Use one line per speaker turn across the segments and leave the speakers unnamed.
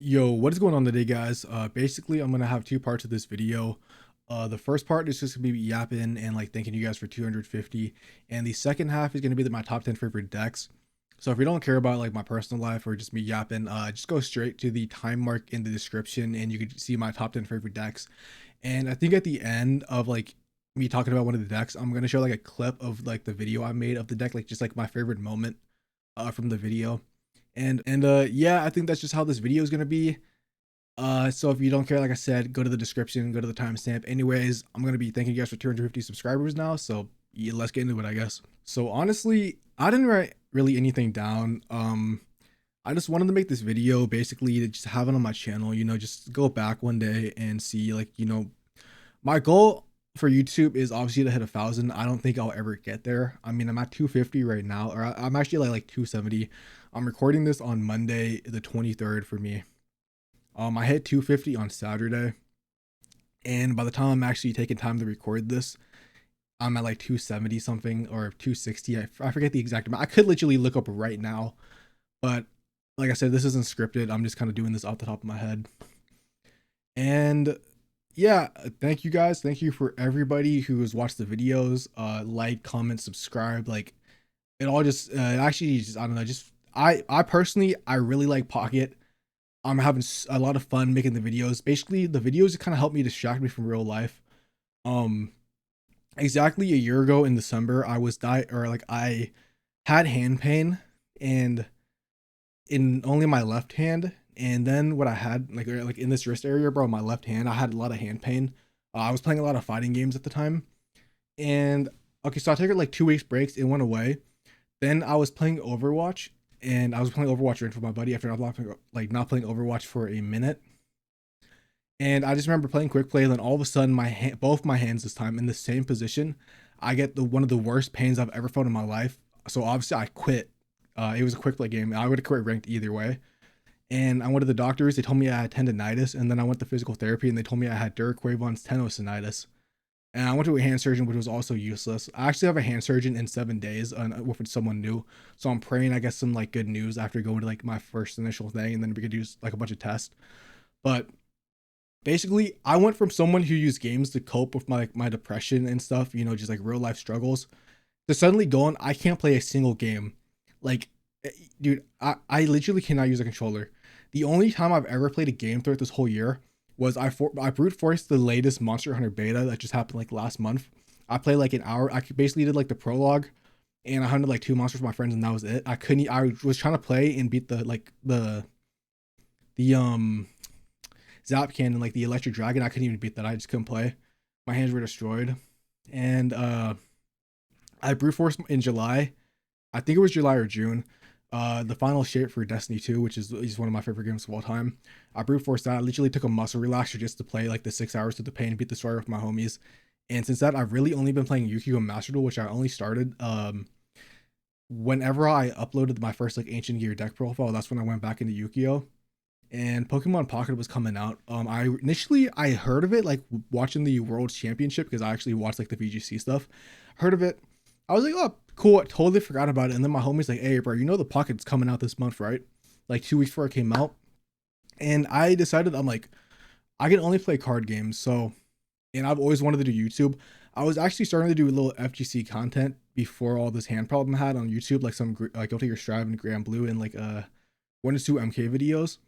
Yo, what is going on today, guys? Basically, I'm gonna have two parts of this video. The first part is just gonna be yapping and like thanking you guys for 250, and the second half is gonna be my top 10 favorite decks. So if you don't care about like my personal life or just me yapping, just go straight to the time mark in the description, and you can see my top 10 favorite decks. And I think at the end of like me talking about one of the decks, I'm gonna show like a clip of like the video I made of the deck, like just like my favorite moment from the video. And yeah, I think that's just how this video is gonna be. So if you don't care, like I said, go to the description, go to the timestamp. Anyways, I'm gonna be thanking you guys for 250 subscribers now. So yeah, let's get into it, I guess. So honestly, I didn't write really anything down. I just wanted to make this video basically to just have it on my channel, just go back one day and see like, my goal for YouTube is obviously to hit 1,000. I don't think I'll ever get there. I mean, I'm at 250 right now, or I'm actually like 270. I'm recording this on Monday, the 23rd for me. I hit 250 on Saturday, and by the time I'm actually taking time to record this, I'm at like 270 something or 260. I forget the exact amount. I could literally look up right now, but like I said, this isn't scripted. I'm just kind of doing this off the top of my head. And yeah, thank you guys. Thank you for everybody who has watched the videos, like, comment, subscribe. Like it all just actually just I don't know, just I personally I really like Pocket. I'm having a lot of fun making the videos. Basically, the videos kind of help me distract me from real life. Um, exactly a year ago in December, I had hand pain and in only my left hand. And then what I had like in this wrist area, bro, my left hand, I had a lot of hand pain. I was playing a lot of fighting games at the time, and okay, so I took it like 2 weeks breaks. It went away. Then I was playing Overwatch, and I was playing Overwatch right for my buddy after not playing Overwatch for a minute. And I just remember playing quick play, and then all of a sudden, both my hands this time in the same position. I get the one of the worst pains I've ever felt in my life. So obviously, I quit. It was a quick play game. I would have quit ranked either way. And I went to the doctors. They told me I had tendonitis, and then I went to physical therapy, and they told me I had Duraquavon's tendonitis. And I went to a hand surgeon, which was also useless. I actually have a hand surgeon in 7 days with someone new. So I'm praying I get some like good news after going to like my first initial thing, and then we could do like a bunch of tests. But basically, I went from someone who used games to cope with my depression and stuff, just like real life struggles, to suddenly going, I can't play a single game. Like, dude, I literally cannot use a controller. The only time I've ever played a game throughout this whole year was I brute forced the latest Monster Hunter beta that just happened like last month. I played like an hour. I basically did like the prologue, and I hunted like two monsters with my friends, and that was it. I couldn't. I was trying to play and beat the Zap Cannon, like the Electric Dragon. I couldn't even beat that. I just couldn't play. My hands were destroyed, and I brute forced in July. I think it was July or June. The final shape for Destiny 2, which is one of my favorite games of all time. I brute forced that. I literally took a muscle relaxer just to play like the 6 hours to the pain and beat the story with my homies. And since that, I've really only been playing Yu-Gi-Oh! Master Duel, which I only started whenever I uploaded my first like Ancient Gear deck profile. That's when I went back into Yu-Gi-Oh! And Pokemon Pocket was coming out. I heard of it like watching the World Championship because I actually watched like the VGC stuff. Heard of it. I was like, oh, cool. I totally forgot about it. And then my homie's like, hey, bro, the Pocket's coming out this month, right? Like 2 weeks before it came out. And I decided, I'm like, I can only play card games. So, and I've always wanted to do YouTube. I was actually starting to do a little FGC content before all this hand problem I had on YouTube, like some like Guilty Gear Strive and Grand Blue and like 1 to 2 MK videos.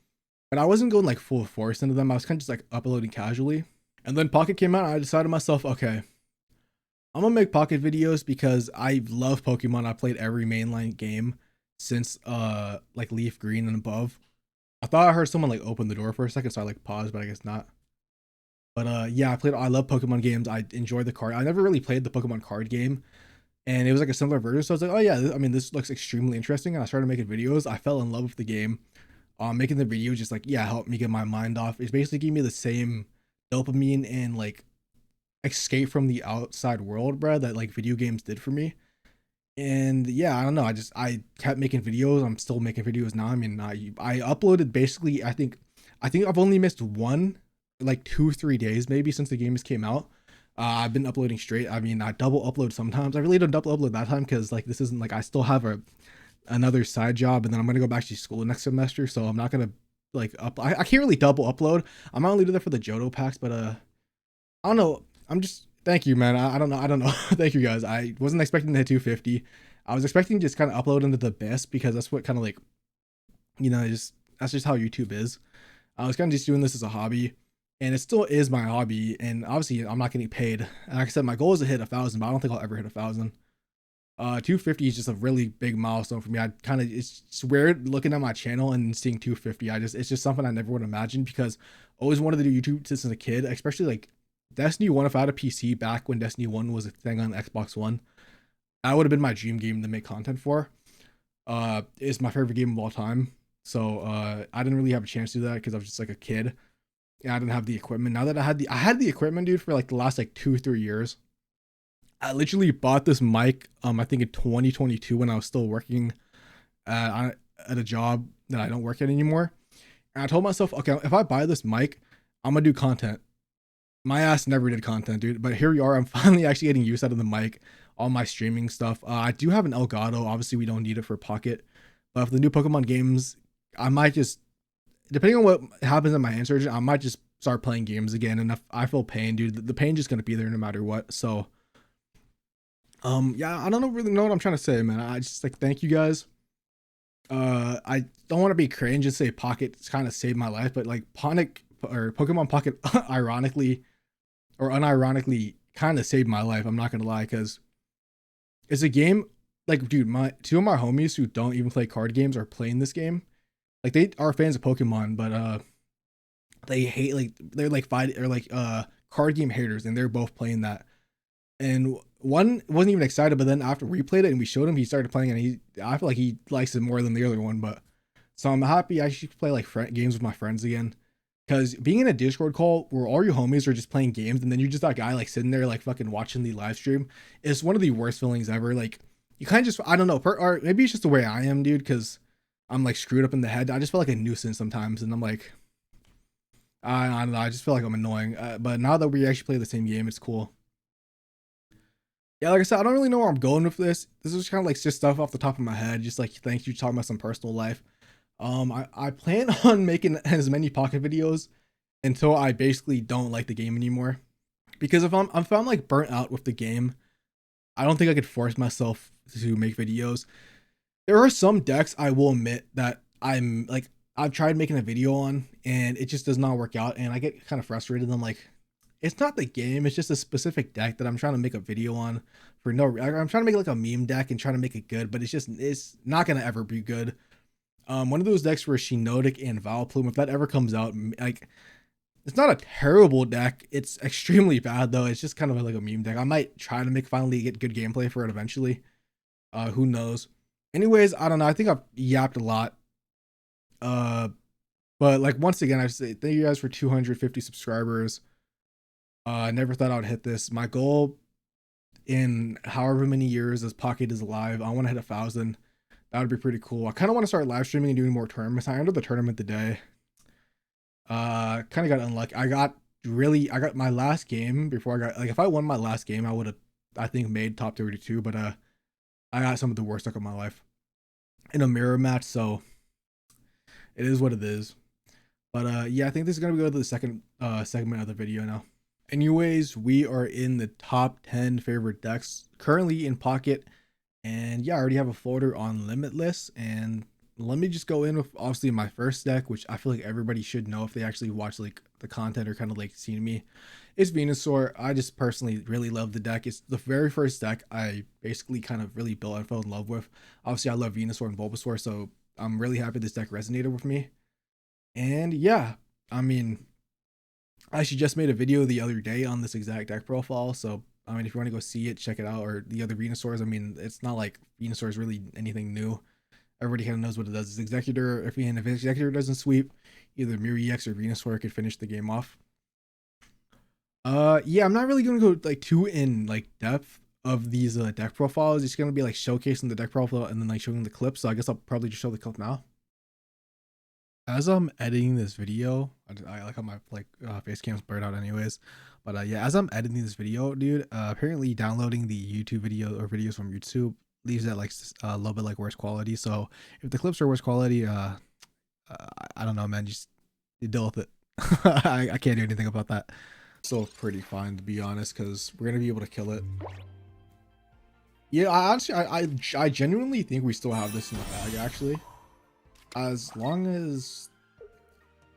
But I wasn't going like full force into them. I was kind of just like uploading casually. And then Pocket came out, and I decided to myself, okay, I'm gonna make Pocket videos because I love Pokemon. I played every mainline game since like Leaf Green and above. I thought I heard someone like open the door for a second, so I like paused, but I guess not. But yeah, I love Pokemon games. I enjoy the card. I never really played the Pokemon card game, and it was like a similar version. So I was like, oh yeah, I mean this looks extremely interesting. And I started making videos. I fell in love with the game. Making the video just like, yeah, helped me get my mind off. It's basically giving me the same dopamine and like escape from the outside world, bro, that like video games did for me. And yeah, I don't know. I kept making videos. I'm still making videos now. I mean, I uploaded basically. I think I've only missed one, like 2 3 days maybe since the game has came out. I've been uploading straight. I mean, I double upload sometimes. I really don't double upload that time because like this isn't like I still have another side job, and then I'm gonna go back to school next semester, so I'm not gonna like I can't really double upload. I might only do that for the Johto packs, but I don't know. I'm just thank you, man. I don't know. I don't know. Thank you guys. I wasn't expecting to hit 250. I was expecting to just kind of upload into the best because that's what kind of like, you know, just that's just how YouTube is. I was kind of just doing this as a hobby, and it still is my hobby. And obviously, I'm not getting paid. And like I said, my goal is to hit 1,000, but I don't think I'll ever hit 1,000. 250 is just a really big milestone for me. I kind of it's weird looking at my channel and seeing 250. It's just something I never would imagine because I always wanted to do YouTube since a kid, especially like Destiny 1. If I had a PC back when Destiny 1 was a thing on Xbox One, that would have been my dream game to make content for. It's my favorite game of all time. So I didn't really have a chance to do that because I was just like a kid. Yeah, I didn't have the equipment. Now that I had the equipment, dude, for like the last like 2-3 years. I literally bought this mic, I think in 2022 when I was still working at a job that I don't work at anymore. And I told myself, okay, if I buy this mic, I'm gonna do content. My ass never did content, dude. But here we are. I'm finally actually getting use out of the mic, all my streaming stuff. I do have an Elgato. Obviously, we don't need it for Pocket. But for the new Pokemon games, I might just, depending on what happens in my hand surgery, I might just start playing games again. And if I feel pain, dude, the pain just gonna be there no matter what. So yeah, I don't really know what I'm trying to say, man. I just like thank you guys. I don't want to be cringe and say Pocket kind of saved my life, but like Pokemon Pocket ironically or unironically kind of saved my life. I'm not gonna lie, because it's a game like, dude, my two of my homies who don't even play card games are playing this game. Like they are fans of Pokemon, but they hate, like they're like fight or like card game haters, and they're both playing that. And one wasn't even excited, but then after we played it and we showed him, he started playing, and I feel like he likes it more than the other one. But so I'm happy I should play like games with my friends again, because being in a Discord call where all your homies are just playing games, and then you're just that guy like sitting there like fucking watching the live stream, is one of the worst feelings ever. Like you kind of just, I don't know, or maybe it's just the way I am, dude, because I'm like screwed up in the head. I just feel like a nuisance sometimes, and I'm like, I don't know, I just feel like I'm annoying. But now that we actually play the same game, it's cool. Yeah, like I said, I don't really know where I'm going with this. This is kind of like just stuff off the top of my head. Just like thanks you talking about some personal life. I plan on making as many Pocket videos until I basically don't like the game anymore. Because if I'm like burnt out with the game, I don't think I could force myself to make videos. There are some decks I will admit that I'm like I've tried making a video on and it just does not work out, and I get kind of frustrated. I'm like, it's not the game, it's just a specific deck that I'm trying to make a video on for I'm trying to make like a meme deck and trying to make it good, but it's not gonna ever be good. One of those decks where Shiinotic and Vileplume, if that ever comes out, like it's not a terrible deck. It's extremely bad though. It's just kind of like a meme deck. I might try to finally get good gameplay for it eventually. Who knows? Anyways, I don't know. I think I've yapped a lot. Uh, but like once again, I say thank you guys for 250 subscribers. I never thought I would hit this. My goal in however many years this Pocket is alive, I want to hit 1,000. That would be pretty cool. I kind of want to start live streaming and doing more tournaments. I entered the tournament today. Kind of got unlucky. I got my last game before I got, like, if I won my last game, I would have, I think, made top 32. But I got some of the worst luck of my life in a mirror match. So it is what it is. But yeah, I think this is gonna go to the second segment of the video now. Anyways, we are in the top 10 favorite decks currently in Pocket, and yeah, I already have a folder on Limitless. And let me just go in with obviously my first deck, which I feel like everybody should know if they actually watch like the content or kind of like seen me. It's Venusaur. I just personally really love the deck. It's the very first deck I basically kind of really built and fell in love with. Obviously, I love Venusaur and Bulbasaur, so I'm really happy this deck resonated with me. And yeah, I mean, I actually just made a video the other day on this exact deck profile. So, I mean, if you want to go see it, check it out. Or the other Venusaurs. I mean, it's not like Venusaur is really anything new. Everybody kind of knows what it does. It's Executor. If Executor doesn't sweep, either Mirror EX or Venusaur could finish the game off. Yeah, I'm not really going to go like too in like depth of these deck profiles. It's going to be like showcasing the deck profile and then like showing the clip. So I guess I'll probably just show the clip now. As I'm editing this video, I like how my like face cam's blurred out anyways. But yeah, as I'm editing this video, dude, apparently downloading the YouTube video or videos from YouTube leaves that like a little bit like worse quality. So if the clips are worse quality, I don't know, man. Just you deal with it. I can't do anything about that. So pretty fine to be honest, because we're gonna be able to kill it. Yeah, I honestly, I genuinely think we still have this in the bag actually, as long as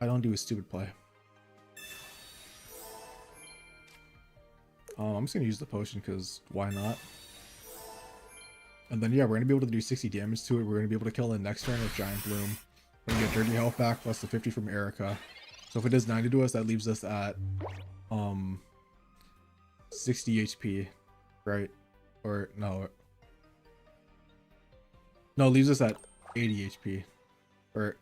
I don't do a stupid play. I'm just gonna use the potion because why not? And then yeah, we're gonna be able to do 60 damage to it. We're gonna be able to kill it next turn with Giant Bloom. We're gonna get dirty health back plus the 50 from Erica. So if it does 90 to us, that leaves us at 60 HP, right? Or no, it leaves us at 80 HP. Or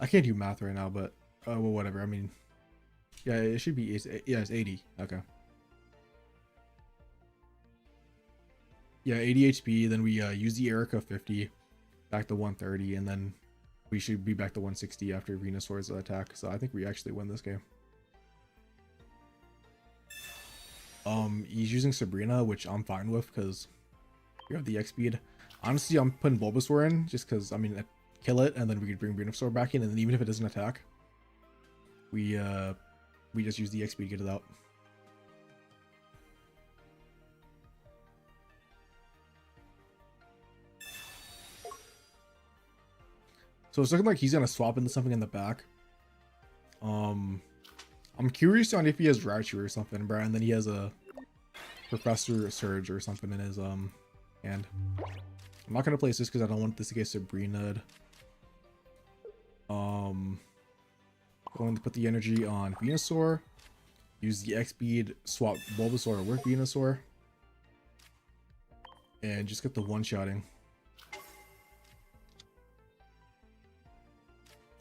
I can't do math right now, but well, whatever. I mean, yeah, it should be. Yeah, it's 80. Okay. Yeah, 80 HP. Then we use the Erica 50 back to 130, and then we should be back to 160 after Venusaur's attack. So I think we actually win this game. He's using Sabrina, which I'm fine with because we have the X speed. Honestly, I'm putting Bulbasaur in just because I mean, kill it, and then we could bring Venusaur back in, and then even if it doesn't attack, we just use the X speed to get it out. So it's looking like he's gonna swap into something in the back. I'm curious on if he has Raichu or something, bro, and then he has a Professor Surge or something in his hand. I'm not gonna place this because I don't want this to get Sabrina. Going to put the energy on Venusaur. Use the X speed, swap Bulbasaur with Venusaur, and just get the one-shotting.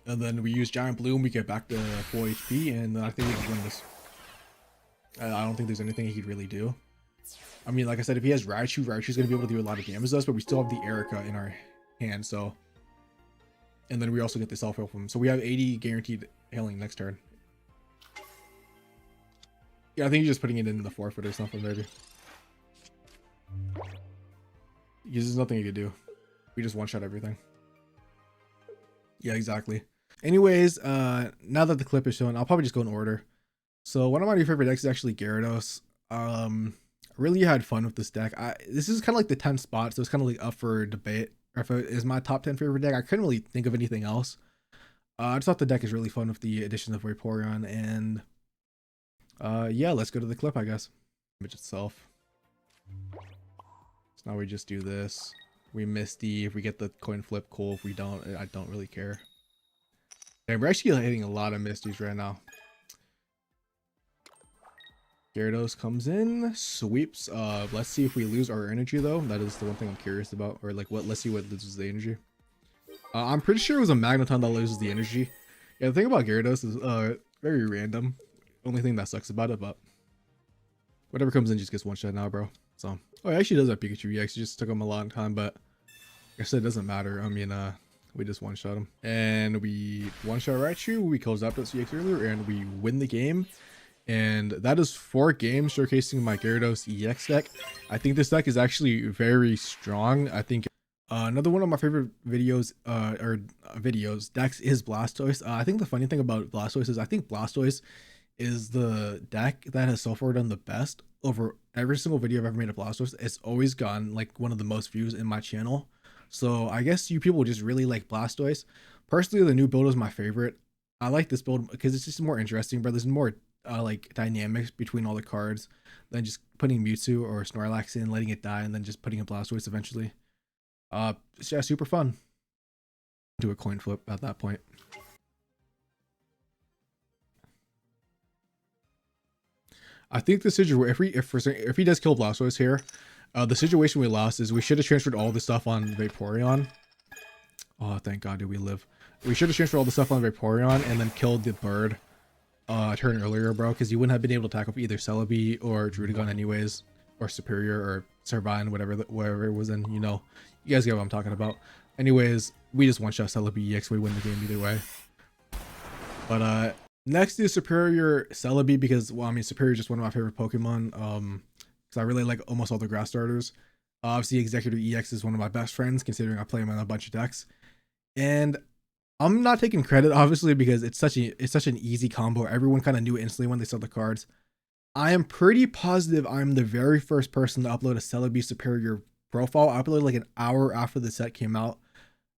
And then we use Giant Bloom, we get back to full HP, and I think we can win this. I don't think there's anything he could really do. I mean, like I said, if he has Raichu, Raichu's going to be able to do a lot of damage to us, but we still have the Erica in our hand, so... And then we also get the self-heal from him. So we have 80 guaranteed healing next turn. Yeah, I think he's just putting it into the forefoot or something, maybe. Because there's nothing he could do. We just one-shot everything. Yeah, exactly. Anyways, now that the clip is shown, I'll probably just go in order. So one of my new favorite decks is actually Gyarados. I really had fun with this deck. This is kind of like the 10th spot, so it's kind of like up for debate. Or if it is my top 10 favorite deck, I couldn't really think of anything else. I just thought the deck is really fun with the addition of Vaporeon, and yeah, let's go to the clip, I guess. Image itself. So now we just do this. We Misty. If we get the coin flip, cool. If we don't, I don't really care. And we're actually hitting a lot of Misties right now. Gyarados comes in, sweeps. Let's see if we lose our energy though. That is the one thing I'm curious about. Or like what? Let's see what loses the energy. I'm pretty sure it was a Magneton that loses the energy. Yeah, the thing about Gyarados is very random. Only thing that sucks about it, but whatever comes in just gets one shot now, bro. So oh, it actually does have Pikachu EX. It just took him a long time, but like I said, it doesn't matter. I mean, we just one shot him, and we one shot Raichu. We closed out this EX earlier, and we win the game. And that is 4 games showcasing my Gyarados EX deck. I think this deck is actually very strong. I think another one of my favorite videos decks is Blastoise. I think the funny thing about Blastoise is I think Blastoise is the deck that has so far done the best over every single video I've ever made of Blastoise. It's always gotten like one of the most views in my channel. So I guess you people just really like Blastoise. Personally, the new build is my favorite. I like this build because it's just more interesting, but there's more like dynamics between all the cards than just putting Mewtwo or Snorlax in, letting it die, and then just putting a Blastoise eventually. It's yeah, super fun. Do a coin flip at that point. I think the situation if he does kill Blastoise here, the situation we lost is we should have transferred all the stuff on Vaporeon. Oh, thank God, did we live? We should have transferred all the stuff on Vaporeon and then killed the bird a turn earlier, bro, because you wouldn't have been able to tackle either Celebi or Druddigon anyways, or Superior or Servine, whatever it was in, you know. You guys get what I'm talking about. Anyways, we just one-shot Celebi EX, we win the game either way. But next is Superior Celebi because, well, I mean, Superior is just one of my favorite Pokemon. because I really like almost all the grass starters. Obviously, Executor EX is one of my best friends, considering I play him in a bunch of decks. And I'm not taking credit, obviously, because it's such an easy combo. Everyone kind of knew it instantly when they saw the cards. I am pretty positive I'm the very first person to upload a Celebi Superior profile. I uploaded like an hour after the set came out.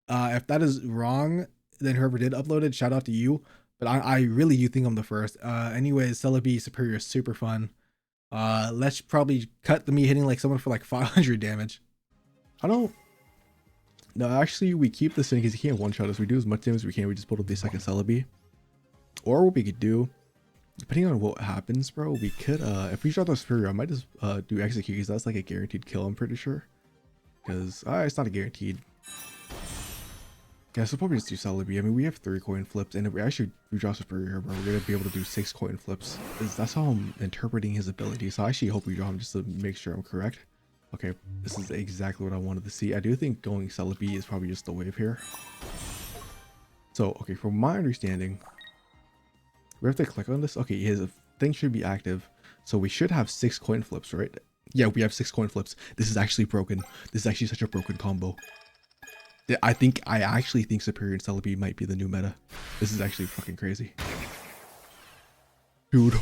If that is wrong, then whoever did upload it, shout out to you. But I really do think I'm the first. Anyways, Celebi Superior is super fun. Let's probably cut the me hitting like someone for like 500 damage. I don't. No, actually, we keep this in because he can't one-shot us. We do as much damage as we can. We just pulled up the second Celebi. Or what we could do, depending on what happens, bro, we could, if we shot the Superior, I might just do Execute, because that's like a guaranteed kill, I'm pretty sure. Because, it's not a guaranteed. Yeah, so probably just do Celebi. I mean, we have 3 coin flips, and if we actually redraw Superior, bro, we're going to be able to do 6 coin flips. That's how I'm interpreting his ability, so I actually hope we draw him just to make sure I'm correct. Okay, this is exactly what I wanted to see. I do think going Celebi is probably just the wave here. So, okay, from my understanding, we have to click on this. Okay, his thing should be active, so we should have 6 coin flips, right? Yeah, we have 6 coin flips. This is actually broken. This is actually such a broken combo. I actually think Superior and Celebi might be the new meta. This is actually fucking crazy, dude.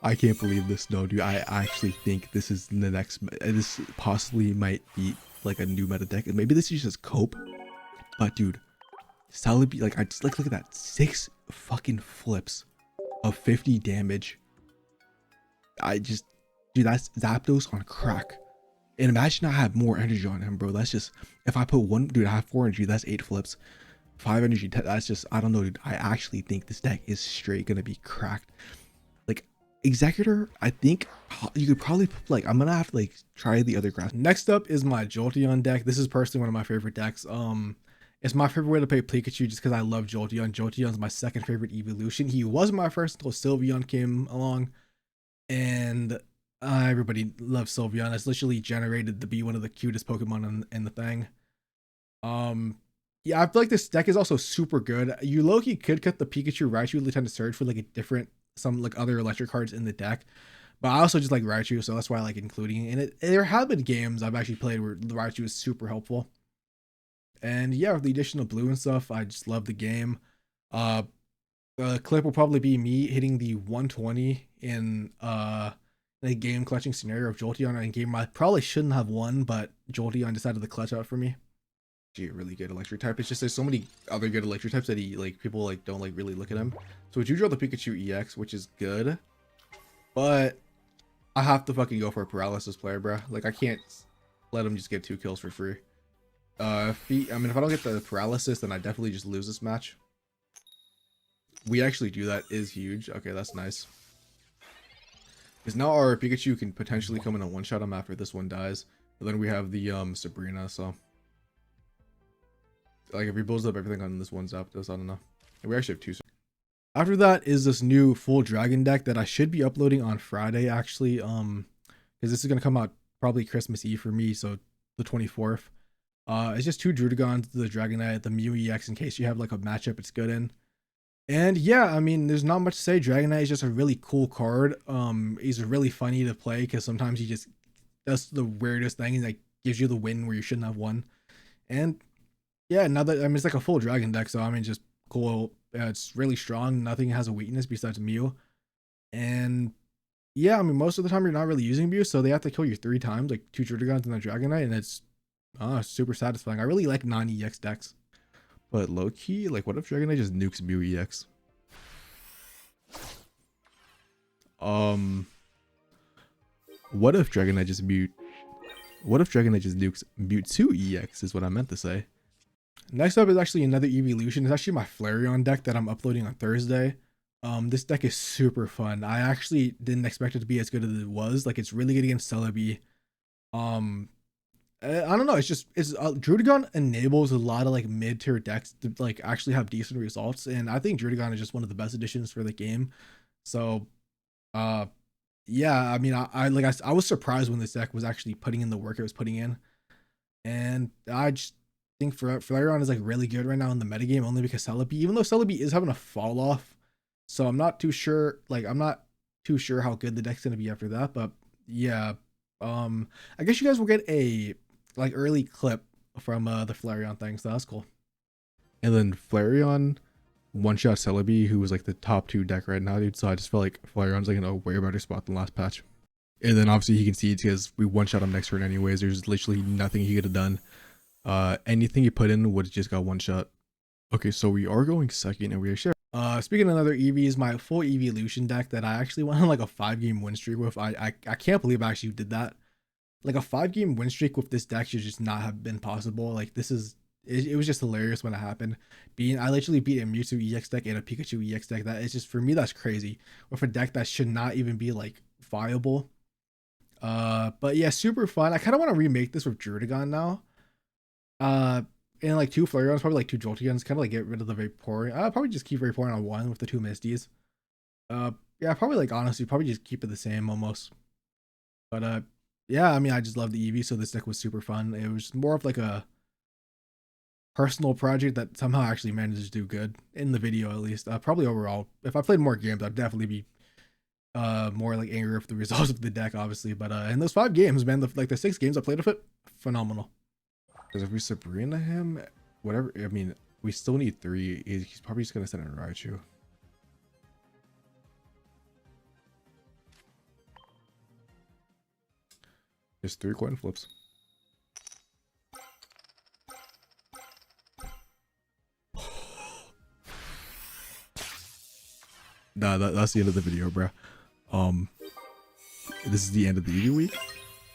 I can't believe this. No, dude, I actually think this is the next. This possibly might be like a new meta deck. Maybe this is just cope, but dude, Celebi, like, I just like, look at that, 6 fucking flips of 50 damage. Dude, that's Zapdos on crack. And imagine I have more energy on him, bro. That's just, if I put one, dude, I have 4 energy, that's 8 flips. 5 energy, that's just, I don't know, dude. I actually think this deck is straight gonna be cracked. Like, Executor, I think you could probably, like, I'm gonna have to, like, try the other grass. Next up is my Jolteon deck. This is personally one of my favorite decks. It's my favorite way to play Pikachu just because I love Jolteon. Jolteon's my second favorite evolution. He was my first until Sylveon came along. And everybody loves Sylveon. It's literally generated to be one of the cutest Pokemon in the thing. Yeah, I feel like this deck is also super good. You low-key could cut the Pikachu Raichu really tend to search for like a different, some like other electric cards in the deck. But I also just like Raichu, so that's why I like including it. And there have been games I've actually played where the Raichu is super helpful. And yeah, with the addition of blue and stuff, I just love the game. The clip will probably be me hitting the 120 in a game clutching scenario of Jolteon in a game I probably shouldn't have won, but Jolteon decided to clutch out for me. Gee, a really good electric type. It's just there's so many other good electric types that people like don't like really look at him. So we do draw the Pikachu EX, which is good, but I have to fucking go for a paralysis player, bro. Like, I can't let him just get 2 kills for free. If I don't get the paralysis, then I definitely just lose this match. We actually do, that is huge. Okay, that's nice. Because now our Pikachu can potentially come in a one-shot him after this one dies. But then we have the Sabrina, so like if he builds up everything on this one Zapdos, I don't know. And we actually have 2. After that is this new full dragon deck that I should be uploading on Friday, actually. Because this is gonna come out probably Christmas Eve for me, so the 24th. It's just 2 Druddigons, the Dragonite, the Mew EX, in case you have like a matchup it's good in. And yeah, I mean, there's not much to say. Dragonite is just a really cool card. He's really funny to play because sometimes he just does the weirdest thing and like gives you the win where you shouldn't have won. And yeah, now that, I mean, it's like a full dragon deck, so I mean, just cool. It's really strong. Nothing has a weakness besides Mew. And yeah, I mean, most of the time you're not really using Mew, so they have to kill you 3 times, like 2 Druddigons and a Dragonite, and it's super satisfying. I really like non-EX decks. But low-key, like, what if Dragonite just nukes Mew EX? What if Dragonite just nukes Mewtwo EX is what I meant to say. Next up is actually another evolution. It's actually my Flareon deck that I'm uploading on Thursday. This deck is super fun. I actually didn't expect it to be as good as it was. Like, it's really good against Celebi. I don't know. It's Druddigon enables a lot of like mid-tier decks to like actually have decent results, and I think Druddigon is just one of the best additions for the game. So, yeah. I mean, I was surprised when this deck was actually putting in the work it was putting in, and I just think Flareon is like really good right now in the metagame only because Celebi, even though Celebi is having a fall off, so I'm not too too sure how good the deck's gonna be after that, but yeah. I guess you guys will get a like early clip from the Flareon thing, so that's cool. And then Flareon one-shot Celebi, who was like the top 2 deck right now, dude. So I just felt like Flareon's like in a way better spot than last patch. And then obviously he concedes because we one-shot him next turn anyways. There's literally nothing he could have done. Anything he put in would have just got one shot. Okay, so we are going second, and we are sharing. Speaking of another EVs, my full evolution deck that I actually went on like a 5-game win streak with. I can't believe I actually did that. Like a 5-game win streak with this deck should just not have been possible. Like this is, it was just hilarious when it happened. I literally beat a Mewtwo EX deck and a Pikachu EX deck. That is just, for me, that's crazy. With a deck that should not even be like viable. But yeah, super fun. I kind of want to remake this with Druddigon now. And like 2 Flareons, probably like 2 Jolteons, kind of like get rid of the Vaporeon. I'll probably just keep Vaporeon on 1 with the 2 Misties. Yeah, probably like honestly, probably just keep it the same almost. But yeah, I mean, I just love the EV, so this deck was super fun. It was more of like a personal project that somehow actually managed to do good in the video, at least. Probably overall, if I played more games, I'd definitely be more like angry with the results of the deck, obviously. But in those 5 games, man, the 6 games I played with it, phenomenal. Because if we Sabrina him, whatever, I mean, we still need 3. He's probably just gonna send in Raichu. Just 3 coin flips. Nah, that's the end of the video, bro. This is the end of the Eevee week.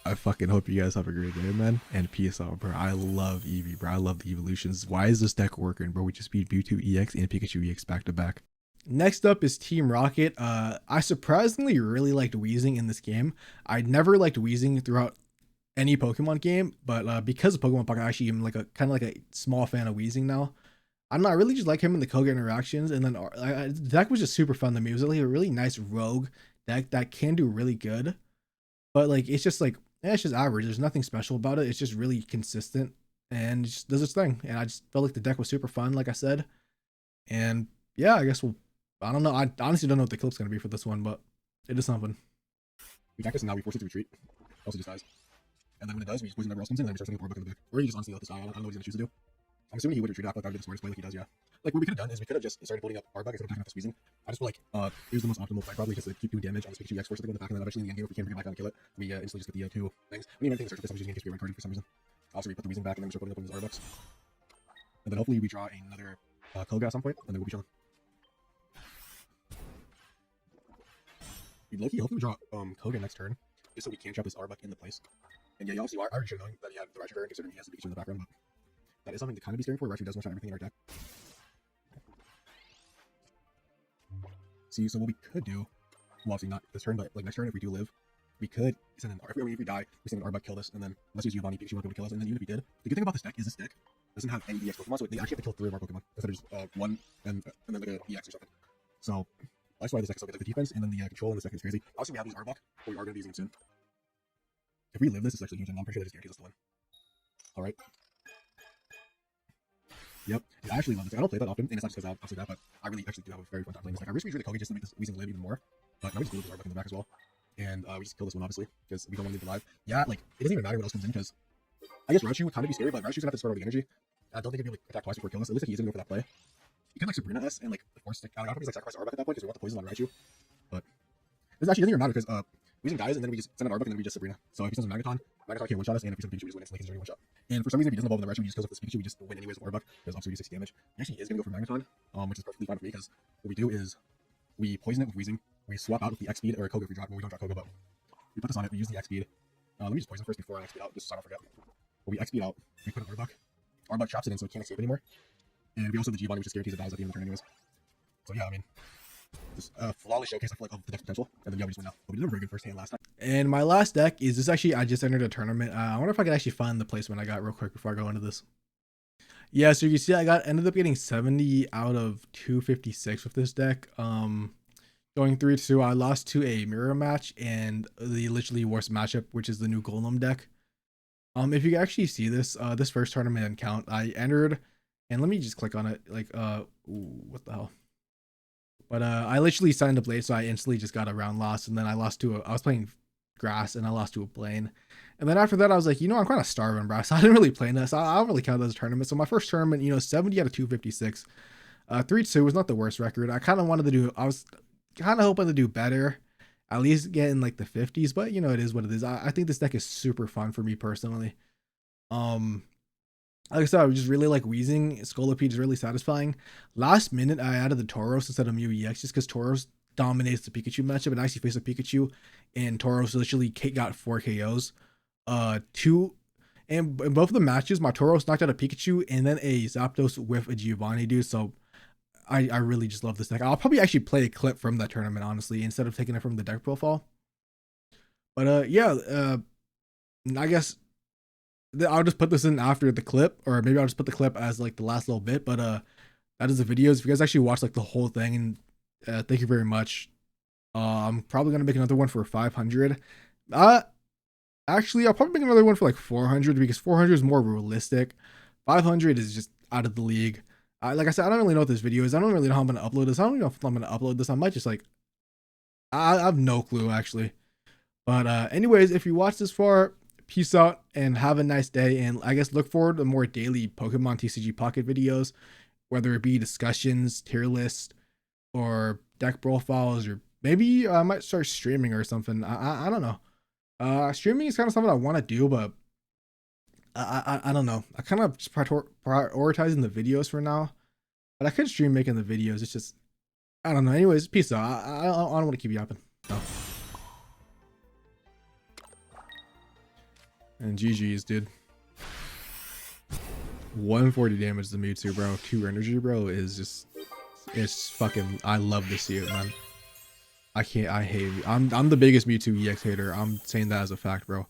I fucking hope you guys have a great day, man. And peace out, bro. I love Eevee, bro. I love the evolutions. Why is this deck working, bro? We just beat Mewtwo EX and Pikachu EX back to back. Next up is Team Rocket. I surprisingly really liked Weezing in this game. I never liked Weezing throughout any Pokemon game, but because of Pokemon Pocket, I actually am like a kind of like a small fan of Weezing now. I don't know, I really just like him in the Koga interactions, and then the deck was just super fun to me. It was like a really nice rogue deck that can do really good, but like it's just like, it's just average. There's nothing special about it. It's just really consistent and it just does its thing. And I just felt like the deck was super fun, like I said. And yeah, I guess I don't know. I honestly don't know what the clip's gonna be for this one, but it is something. We attack this and now we force it to retreat. Also just dies. And then when it does, we just poison whatever else comes in, and then we start sending a book in the back. Or you just honestly let this die. I don't know what he's gonna choose to do. I'm assuming he would retreat after that would be the smartest play, like he does, yeah. Like what we could have done is we could have just started building up our bug instead of attacking after squeezing. I just feel like here's the most optimal play, probably just to keep doing damage on this Pikachu EX first to go in the back, and then eventually in the end game if we can't bring it back down and kill it, we instantly just get the 2 things. I mean, anything search with this, I'm just using HP card for some reason. Also, we put the Weezing back and then we start putting up in his R-Bucks. And then hopefully we draw another Koga at some point, and then we'll be chilling. We'd low-key hopefully we draw Koga next turn, just so we can trap this R-Buck in the place. And yeah, you obviously I already should have known that he had the Raichu variant, considering he has the Pikachu in the background, but that is something to kind of be staring for. Raichu does one-shot everything in our deck. See, so what we could do, well, obviously not this turn, but like next turn, if we do live, we could send an if we die, we send an Arbok, kill this, and then let's use Giovanni, Pikachu won't be able to kill us, and then even if we did, the good thing about this deck is this deck doesn't have any EX Pokemon, so they actually have to kill 3 of our Pokemon instead of just 1 and then like an EX or something. So that's why this deck is so good. Like the defense and then the control in this deck is crazy. Obviously we have these Arbok, but we are going to be using them soon. If we live this, it's actually huge, and I'm pretty sure that just guarantees us to win. Alright. Yep, I actually love this. I don't play that often, and it's not just because obviously that, but I really actually do have a very fun time playing this. Like, I wish we drew the Koga just to make this Weezing live even more, but now we just do this Arbok in the back as well, and we just kill this one obviously because we don't want to leave it alive. Yeah, like it doesn't even matter what else comes in because I guess Raichu would kind of be scary, but Raichu's gonna have to start over the energy. I don't think he'd be like attack twice before killing us. It looks like he's gonna go for that play. He could like Sabrina us and like force stick. I don't know if he's like sacrifice Arbok at that point because we want the poison on Raichu, but this actually doesn't even matter because Weezing dies and then we just send an Arbok and then we just Sabrina. So if he sends a Magneton can't one shot us, and if he sends a Pikachu, we just win instantly because he's already one shot. And for some reason, if he doesn't evolve in the Raichu, he just kills with this Pikachu, we just win anyways with Arbok, because obviously we do 6 damage. He actually is going to go for Magneton, which is perfectly fine for me, because what we do is we poison it with Weezing, we swap out with the X speed, or Koga if we drop, when we don't drop Koga, but we put this on it, we use the X speed. Let me just poison first before I X speed out, just so I don't forget. But we X speed out, we put an Arbok. Arbok traps it in so it can't escape anymore. And we also have the Giovanni, which just guarantees it dies at the end of the turn anyways. So yeah, I mean, just a flawless showcase of the deck's potential, and then yeah, we just win now. But we did a very good first hand last time. And my last deck is this. Actually, I just entered a tournament. I wonder if I could actually find the placement I got real quick before I go into this. Yeah, so you can see I ended up getting 70 out of 256 with this deck. Going 3-2, I lost to a mirror match and the literally worst matchup, which is the new Golem deck. If you can actually see this, this first tournament didn't count. I entered, and let me just click on it. Like, ooh, what the hell? But I literally signed up late, so I instantly just got a round loss, and then I lost to I was playing grass, and I lost to a plane. And then after that, I was like, I'm kind of starving, bro. So I didn't really play this. I don't really count that as a tournament. So my first tournament, 70 out of 256. 3-2 was not the worst record. I was kind of hoping to do better, at least get in like the 50s, but it is what it is. I think this deck is super fun for me personally. Um, like I said, I just really like Wheezing. Scolipede is really satisfying. Last minute, I added the Tauros instead of Mew EX just because Tauros dominates the Pikachu matchup, and I actually faced a Pikachu, and Tauros literally got 4 KOs. Two, and in both of the matches, my Tauros knocked out a Pikachu and then a Zapdos with a Giovanni, dude. So I really just love this deck. I'll probably actually play a clip from that tournament, honestly, instead of taking it from the deck profile. But I guess I'll just put this in after the clip, or maybe I'll just put the clip as like the last little bit. But that is the videos. If you guys actually watch like the whole thing, and thank you very much. I'm probably gonna make another one for 500. Actually, I'll probably make another one for like 400 because 400 is more realistic. 500 is just out of the league. Like I said, I don't really know what this video is. I don't really know how I'm gonna upload this. I don't even know if I'm gonna upload this. I might just like, I have no clue actually. But anyways, if you watch this far, peace out and have a nice day. And I guess look forward to more daily Pokemon TCG Pocket videos, whether it be discussions, tier list, or deck profiles, or maybe I might start streaming or something. I don't know. Streaming is kind of something I want to do, but I don't know. I kind of just prioritizing the videos for now, but I could stream making the videos. It's just, I don't know. Anyways, peace out. I don't want to keep yapping. No. And GG's, dude. 140 damage to Mewtwo, bro. 2 energy, bro, is just, it's fucking, I love to see it, man. I hate it. I'm the biggest Mewtwo EX hater. I'm saying that as a fact, bro.